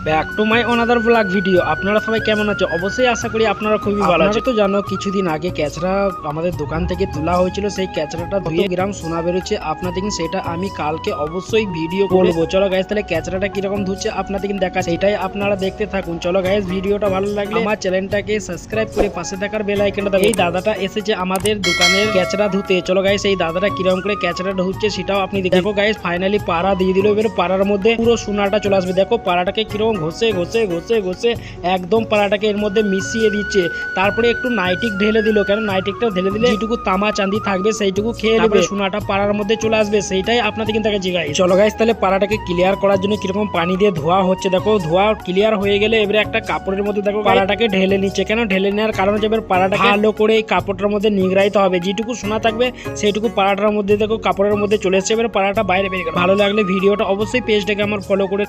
Back to my অনাদার blog video. আপনারা সবাই কেমন আছে? অবশ্যই আশা করি আপনারা খুবই ভালো আছেন। তো জানো কিছুদিন আগে ক্যাচরা আমাদের দোকান থেকে তোলা হয়েছিল, সেই ক্যাচরাটা 2 গ্রাম সোনা বেরোচ্ছে আপনাদের, সেটা আমি কালকে অবশ্যই ভিডিও করবো। চলো গাইস তাহলে ক্যাচরাটা কিরকম ধুচ্ছে আপনাদের দেখা, সেটাই আপনারা দেখতে থাকুন। চলো গাইস ভিডিওটা ভালো লাগলে আমার চ্যানেলটাকে সাবস্ক্রাইব করে পাশে থাকার বেল আইকনটা দাও। এই দাদাটা এসেছে আমাদের দোকানের ক্যাচরা ধুতে। চলো গাইস এই দাদাটা কিরকম করে ক্যাচরা ধুচ্ছে সেটাও আপনি দেখো। গাইস ফাইনালি পাড়া দিয়ে দিল, এবার পাড়ার মধ্যে পুরো সোনাটা চলে আসবে। দেখো পাড়াটাকে কিরকম ঘষে ঘষে ঘষে ঘষে একদম পাড়াটাকে এর মধ্যে মিশিয়ে দিচ্ছে। তারপরে একটু নাইটিক ঢেলে দিল, কেন নাইটিকটা ঢেলে দিলে যেটুকু তামা চাঁদি থাকবে সেইটুকু খেয়ে নেবে, সোনাটা পাড়ার মধ্যে চলে আসবে। সেইটাই আপনাদের কিন্তু জিগাই। চলো গাইস তাহলে পাড়াটাকে ক্লিয়ার করার জন্য কিরকম পানি দিয়ে ধোয়া হচ্ছে। দেখো ধোয়া ক্লিয়ার হয়ে গেলে এবারে একটা কাপড়ের মধ্যে দেখো পাড়াটাকে ঢেলে নিচ্ছে। কেন ঢেলে নেওয়ার কারণ হচ্ছে এবার পাড়াটাকে ভালো করে এই কাপড়টার মধ্যে নিগড়াইতে হবে। যেটুকু সোনা থাকবে সেইটুকু পাড়াটার মধ্যে দেখো কাপড়ের মধ্যে চলে এসছে। এবার পাড়াটা বাইরে বেরিয়ে গেল। ভালো লাগলে ভিডিওটা অবশ্যই পেজটাকে আমার ফলো করে